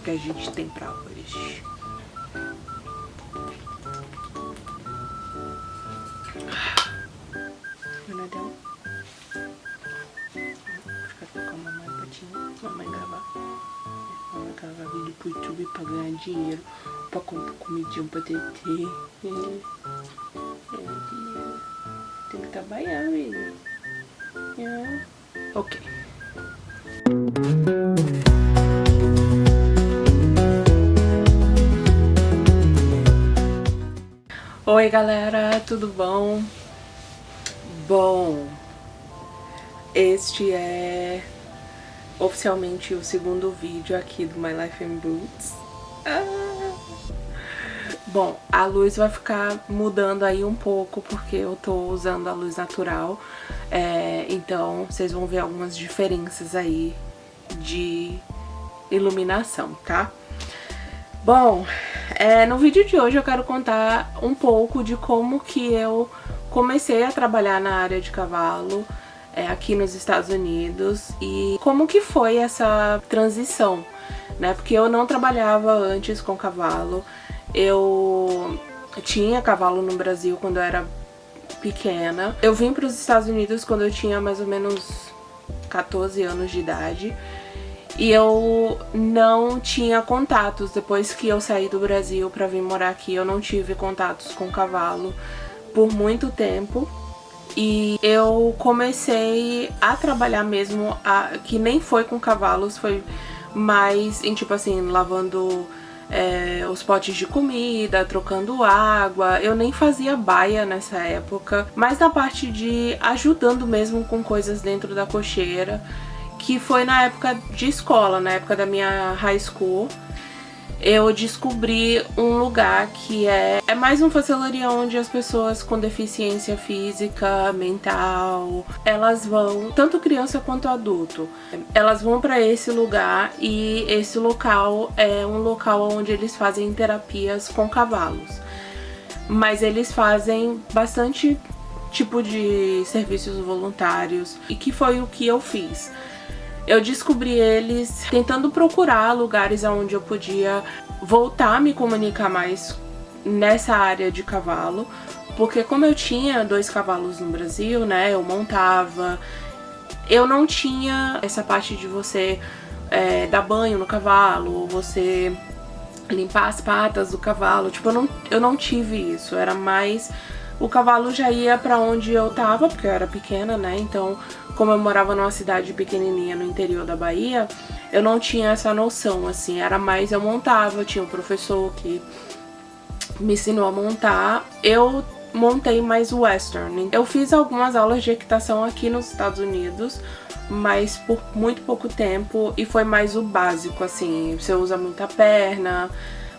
que a gente tem pra hoje. Menadão. Vou ficar aqui com a mamãe patinha. Mamãe gravar. Mamãe gravar vídeo pro YouTube pra ganhar dinheiro. Pra comprar comidinha pra TT. Tem que trabalhar, menino. Ok. Oi galera, tudo bom? Bom, este é oficialmente o segundo vídeo aqui do My Life in Boots. Bom, a luz vai ficar mudando aí um pouco porque eu tô usando a luz natural, então vocês vão ver algumas diferenças aí de iluminação, tá? Bom, no vídeo de hoje eu quero contar um pouco de como que eu comecei a trabalhar na área de cavalo aqui nos Estados Unidos e como que foi essa transição, né? Porque eu não trabalhava antes com cavalo, eu tinha cavalo no Brasil quando eu era pequena. Eu vim para os Estados Unidos quando eu tinha mais ou menos 14 anos de idade. E eu não tinha contatos, depois que eu saí do Brasil pra vir morar aqui, eu não tive contatos com cavalo por muito tempo. E eu comecei a trabalhar mesmo, que nem foi com cavalos, foi mais em tipo assim, lavando os potes de comida, trocando água. Eu nem fazia baia nessa época, mas na parte de ajudando mesmo com coisas dentro da cocheira. Que foi na época de escola, na época da minha high school. Eu descobri um lugar que é mais um facility onde as pessoas com deficiência física, mental, elas vão, tanto criança quanto adulto, elas vão para esse lugar e esse local é um local onde eles fazem terapias com cavalos. Mas eles fazem bastante tipo de serviços voluntários e que foi o que eu fiz. Eu descobri eles tentando procurar lugares onde eu podia voltar a me comunicar mais nessa área de cavalo, porque como eu tinha 2 cavalos no Brasil, né, eu montava, eu não tinha essa parte de você dar banho no cavalo, você limpar as patas do cavalo, tipo, eu não tive isso, era mais... O cavalo já ia pra onde eu tava, porque eu era pequena, né, então... Como eu morava numa cidade pequenininha no interior da Bahia, eu não tinha essa noção, assim, era mais eu montava, tinha um professor que me ensinou a montar. Eu montei mais western. Eu fiz algumas aulas de equitação aqui nos Estados Unidos, mas por muito pouco tempo, e foi mais o básico, assim, você usa muita perna,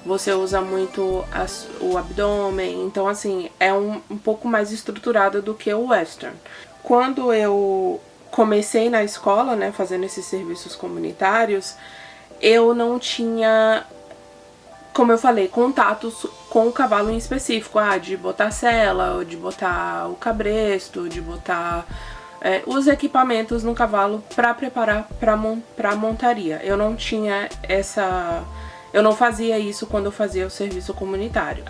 você usa muito o abdômen, então assim, é um pouco mais estruturado do que o western. Quando eu comecei na escola, né, fazendo esses serviços comunitários, eu não tinha, como eu falei, contatos com o cavalo em específico, de botar sela, ou de botar o cabresto, de botar os equipamentos no cavalo para preparar para montaria. Eu não tinha eu não fazia isso quando eu fazia o serviço comunitário.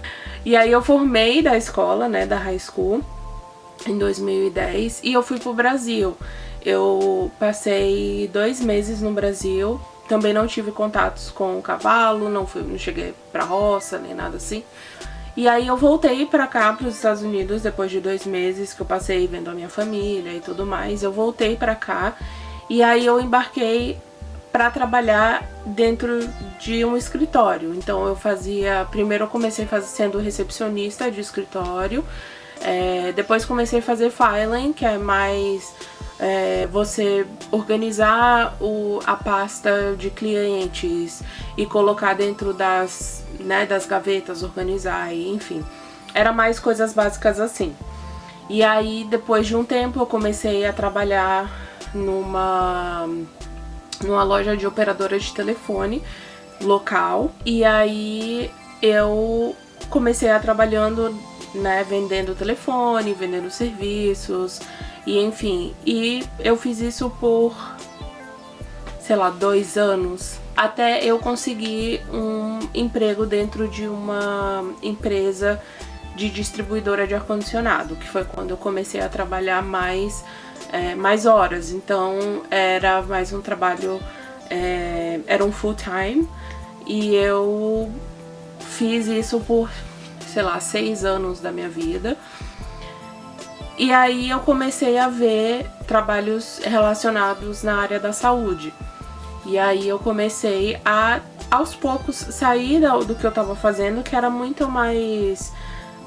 E aí eu formei da escola, né, da high school, em 2010, e eu fui pro Brasil. Eu passei 2 meses no Brasil, também não tive contatos com o cavalo, não cheguei pra roça, nem nada assim. E aí eu voltei pra cá, pros Estados Unidos, depois de 2 meses que eu passei vendo a minha família e tudo mais. Eu voltei pra cá, e aí eu embarquei pra trabalhar dentro de um escritório. Então eu fazia, primeiro eu comecei sendo recepcionista de escritório, depois comecei a fazer filing, que é mais você organizar a pasta de clientes e colocar dentro das gavetas, organizar, e, enfim. Era mais coisas básicas assim. E aí, depois de um tempo, eu comecei a trabalhar numa loja de operadora de telefone local. E aí, eu comecei a trabalhando, né, vendendo telefone, vendendo serviços, e enfim. E eu fiz isso por sei lá, 2 anos, até eu conseguir um emprego dentro de uma empresa de distribuidora de ar-condicionado, que foi quando eu comecei a trabalhar mais horas. Então era mais um trabalho, era um full time, e eu fiz isso por, sei lá, 6 anos da minha vida. E aí eu comecei a ver trabalhos relacionados na área da saúde. E aí eu comecei a, aos poucos, sair do que eu tava fazendo, que era muito mais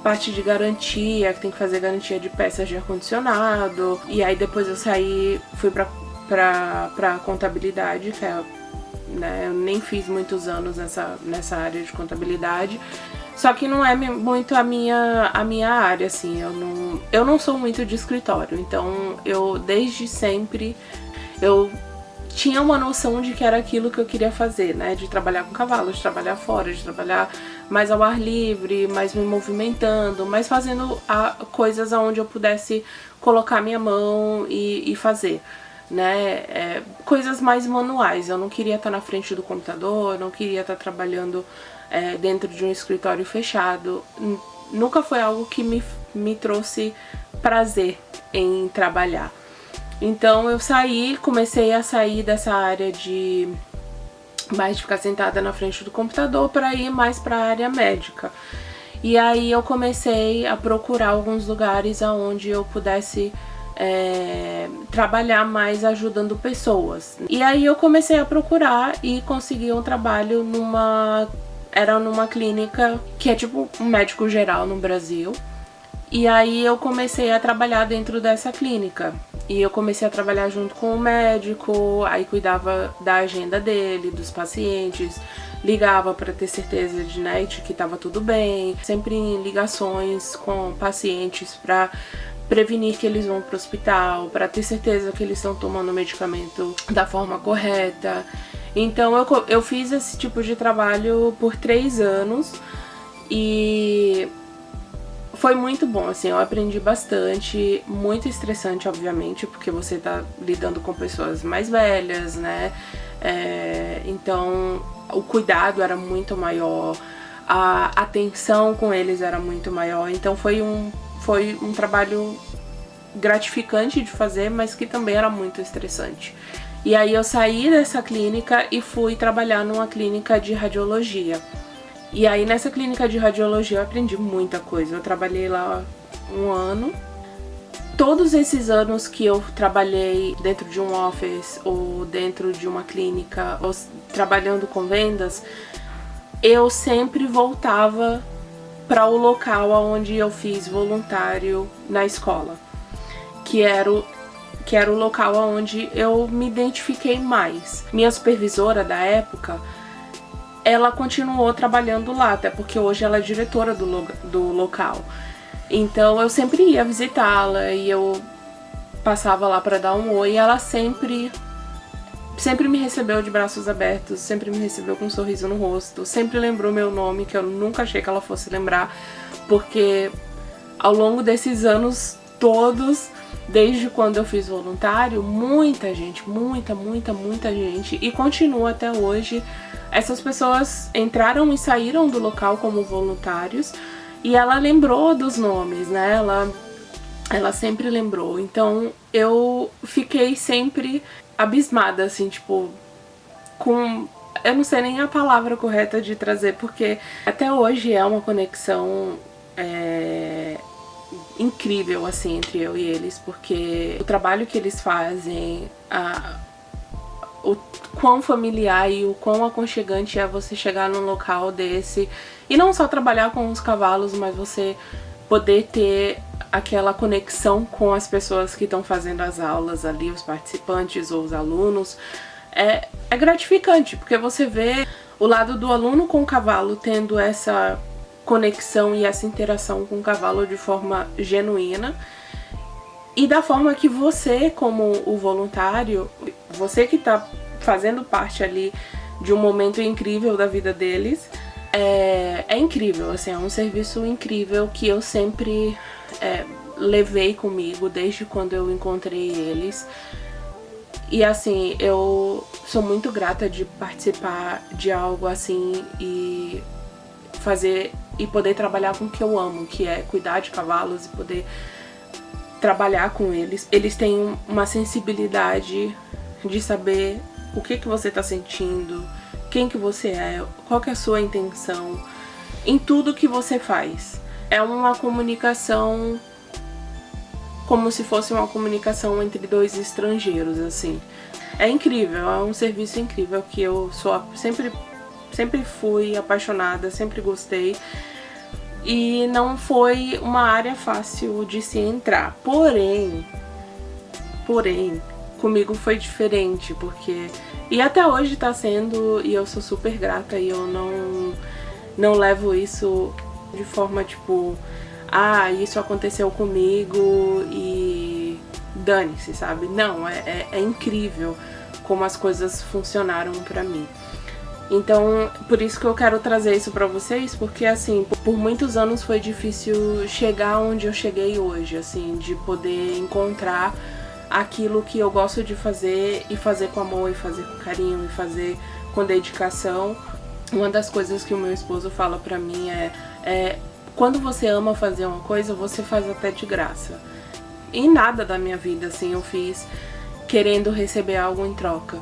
parte de garantia, que tem que fazer garantia de peças de ar-condicionado. E aí depois eu saí, fui pra contabilidade, que é, né, eu nem fiz muitos anos nessa área de contabilidade. Só que não é muito a minha área, assim, eu não sou muito de escritório, então eu desde sempre eu tinha uma noção de que era aquilo que eu queria fazer, né, de trabalhar com cavalo, de trabalhar fora, de trabalhar mais ao ar livre, mais me movimentando, mais fazendo coisas onde eu pudesse colocar minha mão e fazer, né, coisas mais manuais. Eu não queria estar na frente do computador, não queria estar trabalhando dentro de um escritório fechado. Nunca foi algo que me trouxe prazer em trabalhar. Então eu comecei a sair dessa área de mais de ficar sentada na frente do computador para ir mais para a área médica. E aí eu comecei a procurar alguns lugares onde eu pudesse trabalhar mais ajudando pessoas. E aí eu comecei a procurar e consegui um trabalho numa clínica que é tipo um médico geral no Brasil. E aí eu comecei a trabalhar dentro dessa clínica. E eu comecei a trabalhar junto com o médico, aí cuidava da agenda dele, dos pacientes, ligava para ter certeza de que estava tudo bem, sempre em ligações com pacientes para prevenir que eles vão para o hospital, para ter certeza que eles estão tomando o medicamento da forma correta. Então eu fiz esse tipo de trabalho por 3 anos e foi muito bom, assim, eu aprendi bastante, muito estressante, obviamente, porque você tá lidando com pessoas mais velhas, né, então o cuidado era muito maior, a atenção com eles era muito maior, então foi um trabalho gratificante de fazer, mas que também era muito estressante. E aí eu saí dessa clínica e fui trabalhar numa clínica de radiologia. E aí nessa clínica de radiologia eu aprendi muita coisa. Eu trabalhei lá 1 ano. Todos esses anos que eu trabalhei dentro de um office ou dentro de uma clínica ou trabalhando com vendas, eu sempre voltava para o local onde eu fiz voluntário na escola, que era o local onde eu me identifiquei mais. Minha supervisora da época, ela continuou trabalhando lá, até porque hoje ela é diretora do local. Então eu sempre ia visitá-la e eu passava lá para dar um oi, e ela sempre me recebeu de braços abertos, sempre me recebeu com um sorriso no rosto, sempre lembrou meu nome, que eu nunca achei que ela fosse lembrar, porque ao longo desses anos todos, desde quando eu fiz voluntário, muita gente, muita gente, e continua até hoje. Essas pessoas entraram e saíram do local como voluntários e ela lembrou dos nomes, né? Ela sempre lembrou. Então eu fiquei sempre abismada, assim, tipo, eu não sei nem a palavra correta de trazer, porque até hoje é uma conexão incrível, assim, entre eu e eles, porque o trabalho que eles fazem, o quão familiar e o quão aconchegante é você chegar num local desse e não só trabalhar com os cavalos, mas você poder ter aquela conexão com as pessoas que estão fazendo as aulas ali, os participantes ou os alunos. É gratificante, porque você vê o lado do aluno com o cavalo tendo essa conexão e essa interação com o cavalo de forma genuína, e da forma que você, como o voluntário, você que tá fazendo parte ali de um momento incrível da vida deles, é incrível, assim, é um serviço incrível que eu sempre levei comigo desde quando eu encontrei eles. E assim, eu sou muito grata de participar de algo assim e fazer e poder trabalhar com o que eu amo, que é cuidar de cavalos e poder trabalhar com eles. Eles têm uma sensibilidade de saber o que você tá sentindo, quem que você é, qual que é a sua intenção em tudo que você faz. É uma comunicação como se fosse uma comunicação entre dois estrangeiros, assim. É incrível, é um serviço incrível que eu sempre fui apaixonada, sempre gostei. E não foi uma área fácil de se entrar. Porém, comigo foi diferente, porque... E até hoje tá sendo, e eu sou super grata, e eu não levo isso de forma tipo... Ah, isso aconteceu comigo e dane-se, sabe? Não, é incrível como as coisas funcionaram pra mim. Então, por isso que eu quero trazer isso pra vocês, porque assim, por muitos anos foi difícil chegar onde eu cheguei hoje, assim, de poder encontrar aquilo que eu gosto de fazer e fazer com amor, e fazer com carinho, e fazer com dedicação. Uma das coisas que o meu esposo fala pra mim é quando você ama fazer uma coisa, você faz até de graça. E nada da minha vida, assim, eu fiz querendo receber algo em troca.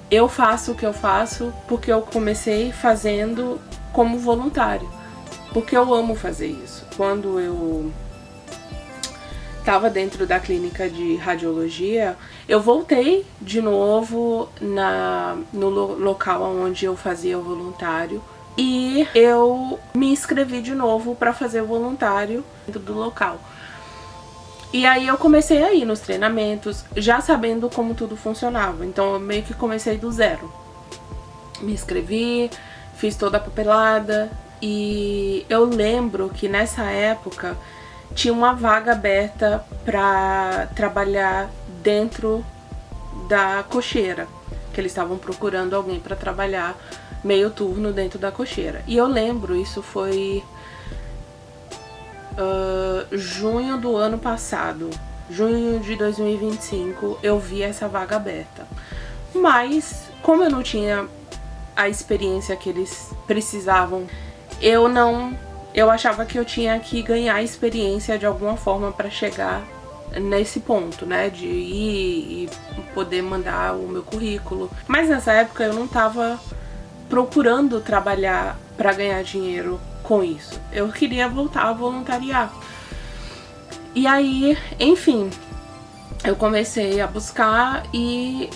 Eu faço o que eu faço porque eu comecei fazendo como voluntário. Porque eu amo fazer isso. Quando eu estava dentro da clínica de radiologia, eu voltei de novo no local onde eu fazia o voluntário. E eu me inscrevi de novo para fazer o voluntário dentro do local. E aí eu comecei a ir nos treinamentos, já sabendo como tudo funcionava. Então eu meio que comecei do zero. Me inscrevi, fiz toda a papelada. E eu lembro que nessa época tinha uma vaga aberta para trabalhar dentro da cocheira. Que eles estavam procurando alguém para trabalhar meio turno dentro da cocheira. E eu lembro, isso foi junho do ano passado, junho de 2025, eu vi essa vaga aberta. Mas, como eu não tinha a experiência que eles precisavam, eu achava que eu tinha que ganhar experiência de alguma forma para chegar nesse ponto, né, de ir e poder mandar o meu currículo. Mas nessa época eu não tava procurando trabalhar para ganhar dinheiro com isso. Eu queria voltar a voluntariar. E aí, enfim, eu comecei a buscar e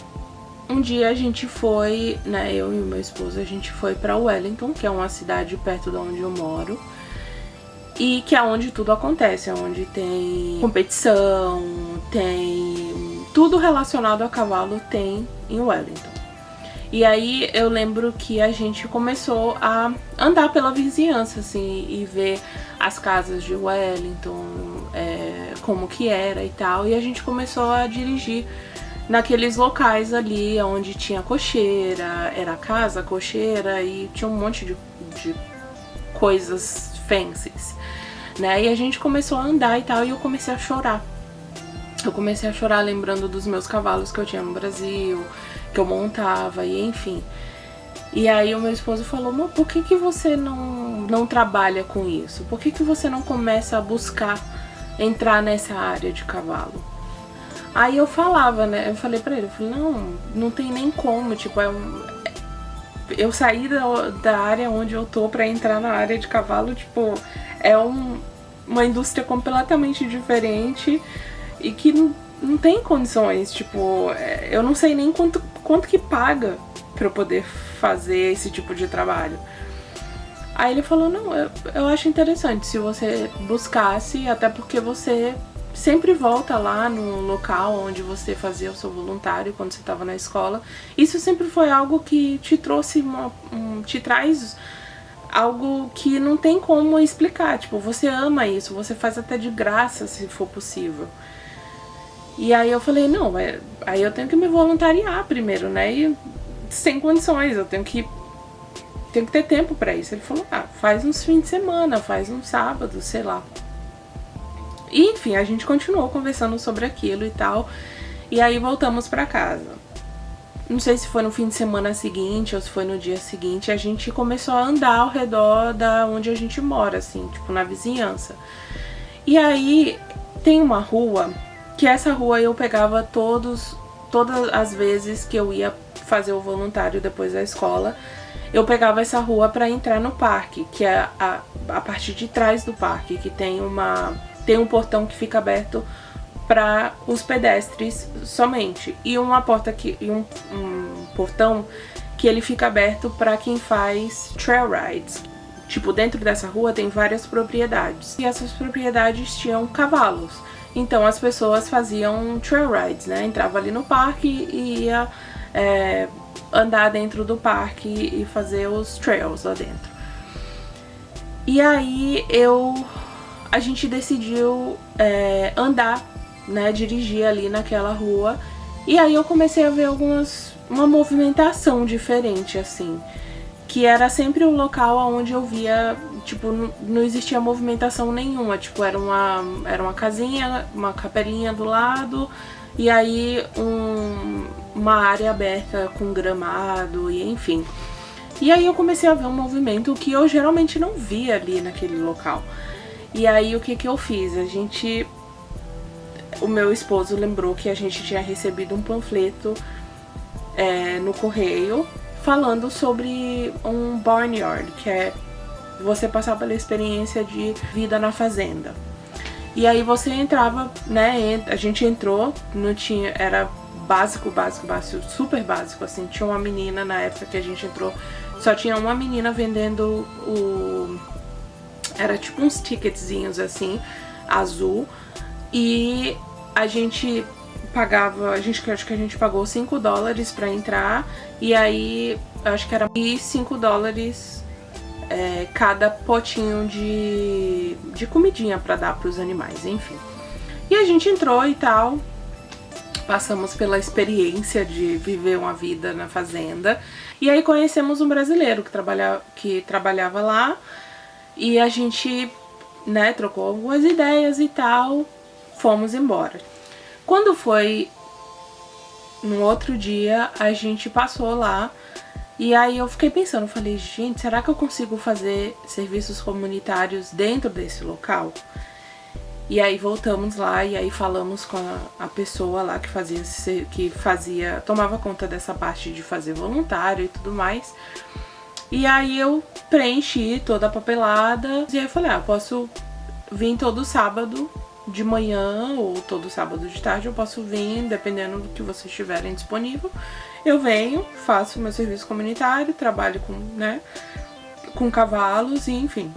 um dia a gente foi, né, eu e meu esposo, a gente foi para Wellington, que é uma cidade perto de onde eu moro. E que é onde tudo acontece, é onde tem competição, tem tudo relacionado a cavalo tem em Wellington. E aí eu lembro que a gente começou a andar pela vizinhança, assim, e ver as casas de Wellington, como que era e tal. E a gente começou a dirigir naqueles locais ali onde tinha cocheira, era casa, cocheira e tinha um monte de coisas fancies, né? E a gente começou a andar e tal, e eu comecei a chorar. Eu comecei a chorar lembrando dos meus cavalos que eu tinha no Brasil, que eu montava, e enfim. E aí o meu esposo falou, mas por que você não trabalha com isso? Por que você não começa a buscar entrar nessa área de cavalo? Aí eu falava, né, eu falei pra ele, eu falei, não tem nem como, tipo, eu saí da área onde eu tô pra entrar na área de cavalo, tipo, é uma indústria completamente diferente e que não tem condições, tipo, eu não sei nem quanto que paga pra eu poder fazer esse tipo de trabalho. Aí ele falou, não, eu acho interessante se você buscasse, até porque você sempre volta lá no local onde você fazia o seu voluntário quando você estava na escola. Isso sempre foi algo que te trouxe te traz algo que não tem como explicar, tipo, você ama isso, você faz até de graça se for possível. E aí eu falei, não, aí eu tenho que me voluntariar primeiro, né, e sem condições, eu tenho que ter tempo pra isso. Ele falou, faz uns fins de semana, faz um sábado, sei lá. E enfim, a gente continuou conversando sobre aquilo e tal. E aí voltamos pra casa. Não sei se foi no fim de semana seguinte ou se foi no dia seguinte, a gente começou a andar ao redor da onde a gente mora, assim, tipo na vizinhança. E aí tem uma rua, que essa rua eu pegava todas as vezes que eu ia fazer o voluntário depois da escola, eu pegava essa rua para entrar no parque, que é a parte de trás do parque, que tem um portão que fica aberto para os pedestres somente, e uma porta um portão que ele fica aberto para quem faz trail rides. Tipo, dentro dessa rua tem várias propriedades, e essas propriedades tinham cavalos. Então as pessoas faziam trail rides, né? Entrava ali no parque e ia andar dentro do parque e fazer os trails lá dentro. E aí a gente decidiu andar, né, dirigir ali naquela rua, e aí eu comecei a ver uma movimentação diferente, assim, que era sempre o local onde eu via, tipo, não existia movimentação nenhuma, tipo, era uma casinha, uma capelinha do lado, e aí uma área aberta com gramado, e enfim. E aí eu comecei a ver um movimento que eu geralmente não via ali naquele local. E aí o que eu fiz? O meu esposo lembrou que a gente tinha recebido um panfleto no correio falando sobre um barnyard, que é você passar pela experiência de vida na fazenda. E aí você entrava, né, a gente entrou, não tinha, era básico, super básico, assim, tinha uma menina na época que a gente entrou, só tinha uma menina vendendo era tipo uns ticketzinhos assim, azul, e a gente pagava, acho que a gente pagou $5 pra entrar, e aí acho que era $5 cada potinho de comidinha pra dar pros animais, enfim. E a gente entrou e tal, passamos pela experiência de viver uma vida na fazenda, e aí conhecemos um brasileiro que trabalhava lá, e a gente, né, trocou algumas ideias e tal, fomos embora. Quando foi no outro dia, a gente passou lá, e aí eu fiquei pensando, falei, gente, será que eu consigo fazer serviços comunitários dentro desse local? E aí voltamos lá e aí falamos com a pessoa lá que tomava conta dessa parte de fazer voluntário e tudo mais. E aí eu preenchi toda a papelada e aí eu falei, eu posso vir todo sábado de manhã ou todo sábado de tarde, eu posso vir, dependendo do que vocês tiverem disponível. Eu venho, faço meu serviço comunitário, trabalho com cavalos e enfim.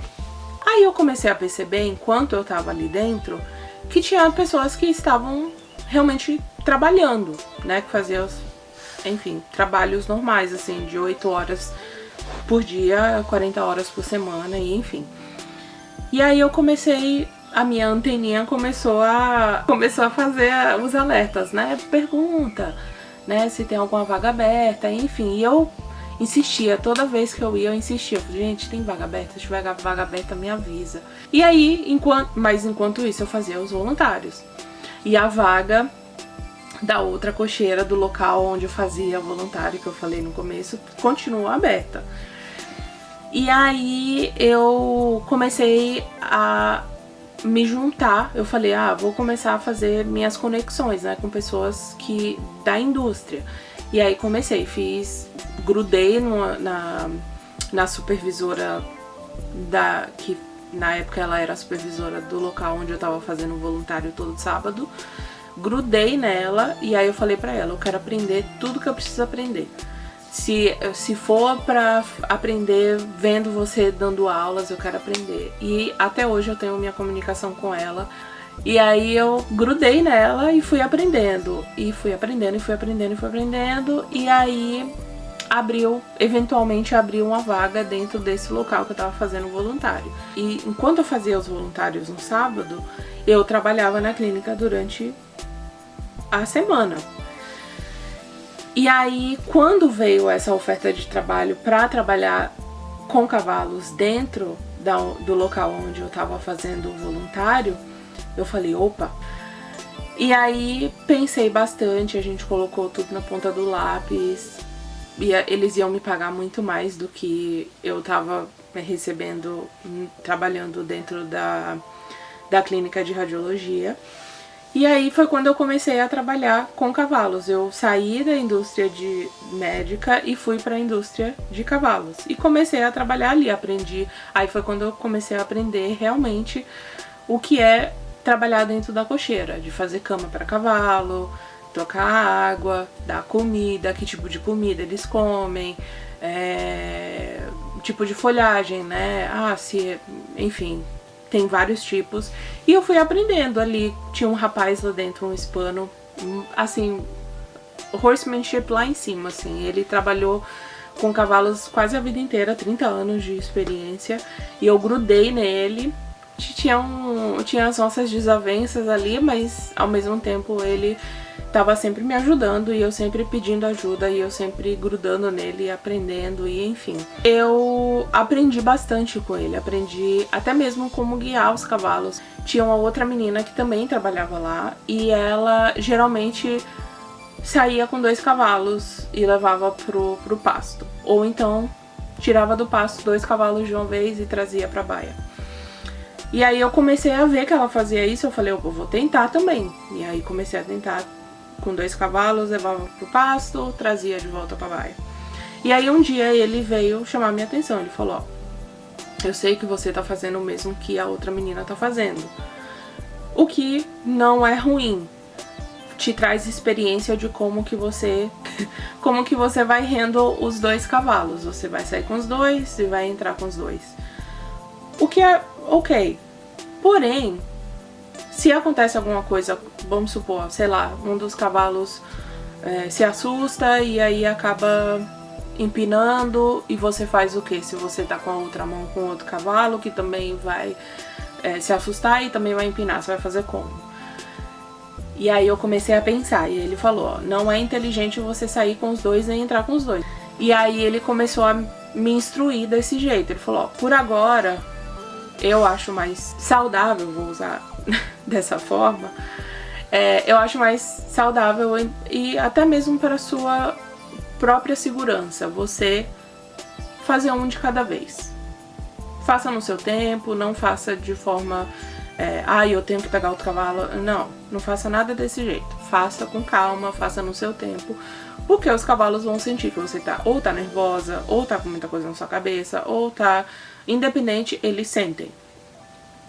Aí eu comecei a perceber, enquanto eu tava ali dentro, que tinha pessoas que estavam realmente trabalhando, né, que faziam, enfim, trabalhos normais, assim, de 8 horas por dia, 40 horas por semana e enfim. E aí eu a minha anteninha começou a fazer os alertas, né, pergunta, né, se tem alguma vaga aberta, enfim, e eu insistia, toda vez que eu ia, eu insistia, gente, tem vaga aberta, se tiver vaga aberta, me avisa. E aí, enquanto isso, eu fazia os voluntários. E a vaga da outra cocheira do local onde eu fazia voluntário, que eu falei no começo, continua aberta. E aí eu comecei a me juntar, eu falei, vou começar a fazer minhas conexões, né, com pessoas da indústria. E aí grudei na supervisora que na época ela era a supervisora do local onde eu tava fazendo voluntário todo sábado. Grudei nela e aí eu falei pra ela, eu quero aprender tudo que eu preciso aprender. Se for pra aprender vendo você dando aulas, eu quero aprender. E até hoje eu tenho minha comunicação com ela. E aí eu grudei nela e fui aprendendo. E fui aprendendo. E aí eventualmente abriu uma vaga dentro desse local que eu tava fazendo voluntário. E enquanto eu fazia os voluntários no sábado, eu trabalhava na clínica durante a semana. E aí, quando veio essa oferta de trabalho para trabalhar com cavalos dentro do local onde eu tava fazendo o voluntário, eu falei, opa, E aí pensei bastante, a gente colocou tudo na ponta do lápis. E eles iam me pagar muito mais do que eu tava recebendo trabalhando dentro da clínica de radiologia. E aí foi quando eu comecei a trabalhar com cavalos. Eu saí da indústria de médica e fui para a indústria de cavalos. E comecei a trabalhar ali, aprendi. Aí foi quando eu comecei a aprender realmente o que é trabalhar dentro da cocheira, de fazer cama para cavalo, trocar água, dar comida, que tipo de comida eles comem, tipo de folhagem, né? Enfim, tem vários tipos. E eu fui aprendendo ali. Tinha um rapaz lá dentro, um hispano, assim, horsemanship lá em cima, assim. Ele trabalhou com cavalos quase a vida inteira, 30 anos de experiência. E eu grudei nele. Tinha as nossas desavenças ali, mas ao mesmo tempo ele tava sempre me ajudando e eu sempre pedindo ajuda e eu sempre grudando nele, aprendendo e enfim. Eu aprendi bastante com ele, aprendi até mesmo como guiar os cavalos. Tinha uma outra menina que também trabalhava lá e ela geralmente saía com 2 cavalos e levava pro pasto. Ou então tirava do pasto 2 cavalos de uma vez e trazia pra baia. E aí eu comecei a ver que ela fazia isso, eu falei, eu vou tentar também. E aí comecei a tentar com 2 cavalos, levava pro pasto, trazia de volta pra baia. E aí um dia ele veio chamar minha atenção, ele falou, ó, eu sei que você tá fazendo o mesmo que a outra menina tá fazendo. O que não é ruim, te traz experiência de como que você vai handle os 2 cavalos. Você vai sair com os 2 e vai entrar com os 2. O que é ok. Porém, se acontece alguma coisa, vamos supor, sei lá, um dos cavalos se assusta e aí acaba empinando e você faz o que? Se você tá com a outra mão com outro cavalo que também vai se assustar e também vai empinar, você vai fazer como? E aí eu comecei a pensar e ele falou, ó, não é inteligente você sair com os 2 nem entrar com os 2. E aí ele começou a me instruir desse jeito, ele falou, ó, por agora eu acho mais saudável, vou usar dessa forma, eu acho mais saudável e até mesmo para a sua própria segurança, você fazer um de cada vez. Faça no seu tempo, não faça de forma, eu tenho que pegar outro cavalo. Não faça nada desse jeito. Faça com calma, faça no seu tempo, porque os cavalos vão sentir que você ou tá nervosa, ou tá com muita coisa na sua cabeça, ou tá independente, eles sentem.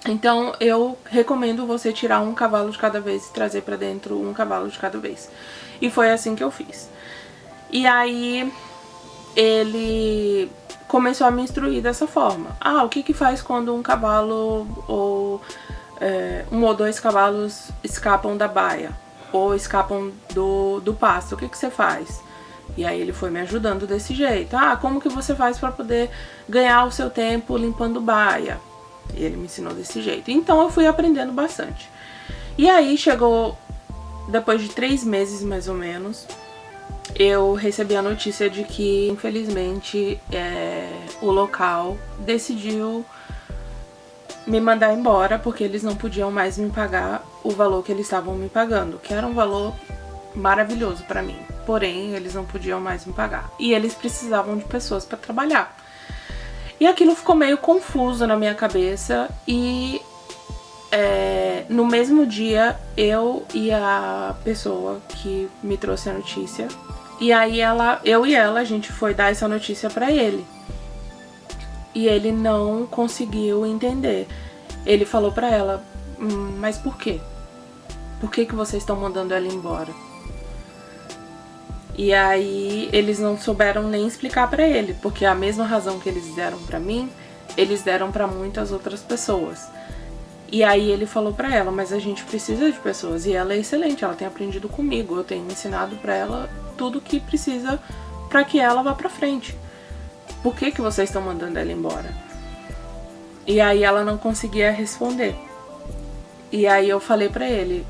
Então eu recomendo você tirar um cavalo de cada vez e trazer pra dentro um cavalo de cada vez. E foi assim que eu fiz. E aí ele começou a me instruir dessa forma. O que faz quando um cavalo ou 1 ou 2 cavalos escapam da baia ou escapam do pasto? O que você faz? E aí ele foi me ajudando desse jeito. Como que você faz para poder ganhar o seu tempo limpando baia? E ele me ensinou desse jeito. Então eu fui aprendendo bastante. E aí chegou, depois de 3 meses mais ou menos, eu recebi a notícia de que, infelizmente, o local decidiu me mandar embora porque eles não podiam mais me pagar o valor que eles estavam me pagando, que era um valor maravilhoso pra mim. Porém, eles não podiam mais me pagar. E eles precisavam de pessoas pra trabalhar. E aquilo ficou meio confuso na minha cabeça e no mesmo dia eu e a pessoa que me trouxe a notícia, e aí eu e ela, a gente foi dar essa notícia pra ele. E ele não conseguiu entender. Ele falou pra ela, mas por quê? Por que vocês estão mandando ela embora? E aí eles não souberam nem explicar pra ele, porque a mesma razão que eles deram pra mim, eles deram pra muitas outras pessoas. E aí ele falou pra ela, mas a gente precisa de pessoas, e ela é excelente, ela tem aprendido comigo, eu tenho ensinado pra ela tudo que precisa pra que ela vá pra frente. Por que vocês estão mandando ela embora? E aí ela não conseguia responder. E aí eu falei pra ele,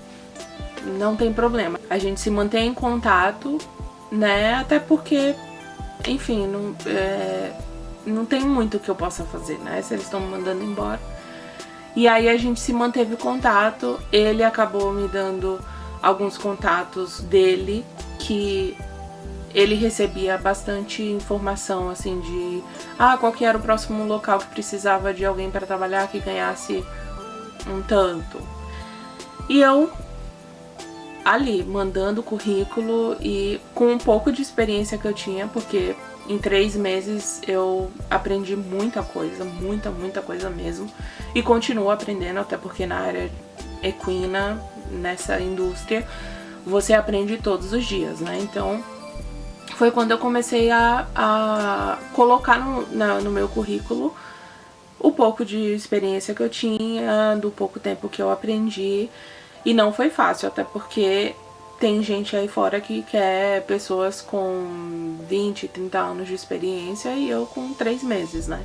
não tem problema, a gente se mantém em contato, né, até porque, enfim, não tem muito que eu possa fazer, né, se eles estão me mandando embora. E aí a gente se manteve em contato, ele acabou me dando alguns contatos dele, que ele recebia bastante informação, assim, de qual que era o próximo local que precisava de alguém para trabalhar que ganhasse um tanto. E eu ali, mandando currículo e com um pouco de experiência que eu tinha, porque em 3 meses eu aprendi muita coisa, muita coisa mesmo. E continuo aprendendo, até porque na área equina, nessa indústria, você aprende todos os dias, né? Então, foi quando eu comecei a colocar no meu currículo o pouco de experiência que eu tinha, do pouco tempo que eu aprendi. E não foi fácil, até porque tem gente aí fora que quer pessoas com 20, 30 anos de experiência e eu com 3 meses, né?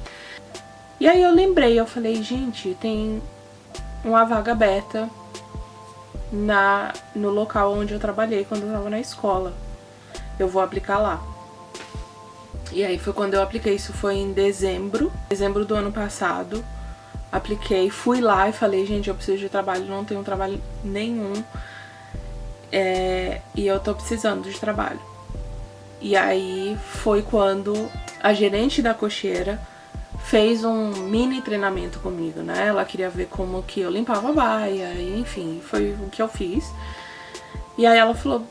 E aí eu lembrei, eu falei, gente, tem uma vaga aberta no local onde eu trabalhei quando eu tava na escola. Eu vou aplicar lá. E aí foi quando eu apliquei, isso foi em dezembro do ano passado. Apliquei, fui lá e falei, gente, eu preciso de trabalho, não tenho trabalho nenhum. E eu tô precisando de trabalho. E aí foi quando a gerente da cocheira fez um mini treinamento comigo, né? Ela queria ver como que eu limpava a baia, e enfim, foi o que eu fiz. E aí ela falou,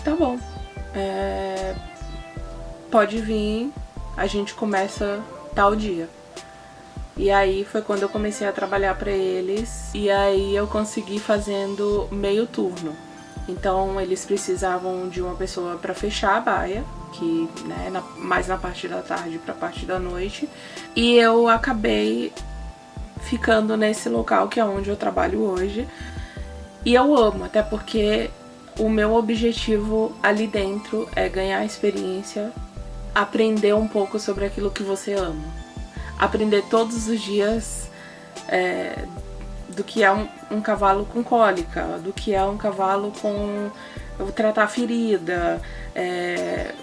tá bom, pode vir, a gente começa tal dia. E aí foi quando eu comecei a trabalhar pra eles, e aí eu consegui fazendo meio turno. Então eles precisavam de uma pessoa pra fechar a baia, que, né, mais na parte da tarde pra parte da noite. E eu acabei ficando nesse local que é onde eu trabalho hoje. E eu amo, até porque o meu objetivo ali dentro é ganhar experiência, aprender um pouco sobre aquilo que você ama. Aprender todos os dias do que é um cavalo com cólica, do que é um cavalo com tratar ferida,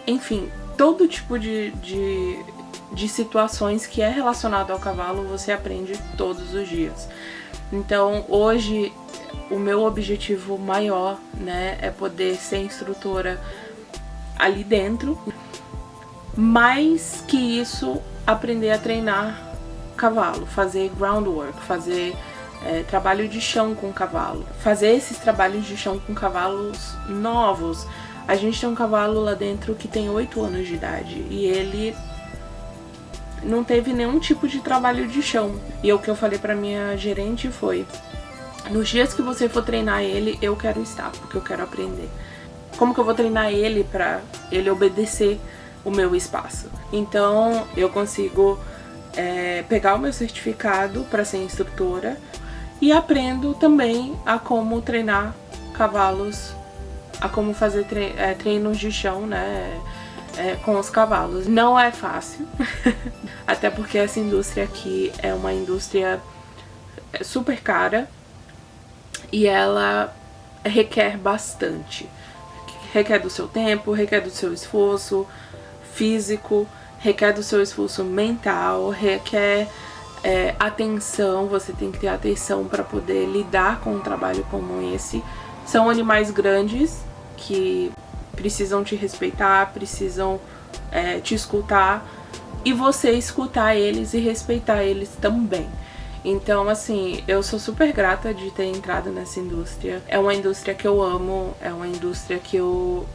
enfim, todo tipo de situações que é relacionado ao cavalo você aprende todos os dias. Então hoje o meu objetivo maior, né, é poder ser instrutora ali dentro, mais que isso, aprender a treinar cavalo, fazer groundwork, fazer trabalho de chão com cavalo, fazer esses trabalhos de chão com cavalos novos. A gente tem um cavalo lá dentro que tem 8 anos de idade e ele não teve nenhum tipo de trabalho de chão. E o que eu falei pra minha gerente foi, nos dias que você for treinar ele, eu quero estar, porque eu quero aprender. Como que eu vou treinar ele pra ele obedecer o meu espaço? Então eu consigo pegar o meu certificado para ser instrutora e aprendo também a como treinar cavalos, a como fazer treinos de chão, né, com os cavalos. Não é fácil, até porque essa indústria aqui é uma indústria super cara e ela requer bastante. Requer do seu tempo, requer do seu esforço físico, requer do seu esforço mental, requer atenção. Você tem que ter atenção para poder lidar com um trabalho como esse. São animais grandes que precisam te respeitar, precisam te escutar, e você escutar eles e respeitar eles também. Então, assim, eu sou super grata de ter entrado nessa indústria. É uma indústria que eu amo, é uma indústria que eu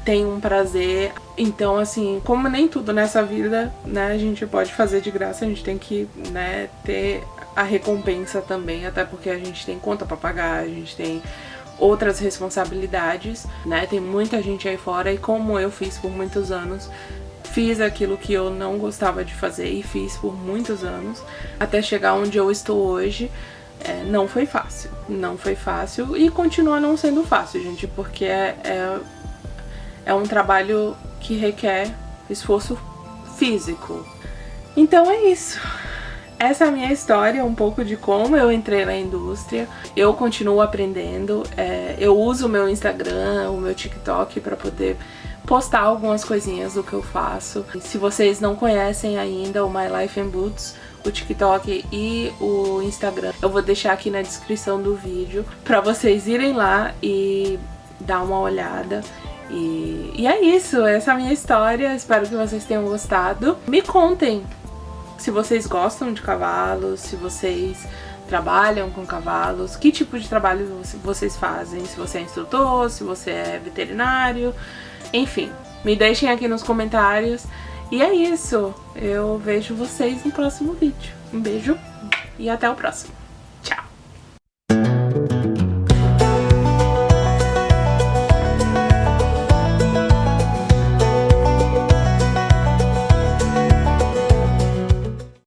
tenho um prazer. Então, assim, como nem tudo nessa vida, né, a gente pode fazer de graça, a gente tem que, né, ter a recompensa também, até porque a gente tem conta pra pagar, a gente tem outras responsabilidades, né, tem muita gente aí fora, e como eu fiz por muitos anos, fiz aquilo que eu não gostava de fazer e fiz por muitos anos, até chegar onde eu estou hoje. Não foi fácil, não foi fácil e continua não sendo fácil, gente, porque é um trabalho que requer esforço físico. Então é isso. Essa é a minha história, um pouco de como eu entrei na indústria. Eu continuo aprendendo, eu uso o meu Instagram, o meu TikTok para poder postar algumas coisinhas do que eu faço. Se vocês não conhecem ainda o My Life in Boots, o TikTok e o Instagram, eu vou deixar aqui na descrição do vídeo para vocês irem lá e dá uma olhada. E é isso, essa é a minha história, espero que vocês tenham gostado. Me contem se vocês gostam de cavalos, se vocês trabalham com cavalos, que tipo de trabalho vocês fazem, se você é instrutor, se você é veterinário, enfim, me deixem aqui nos comentários. E é isso, eu vejo vocês no próximo vídeo. Um beijo e até o próximo.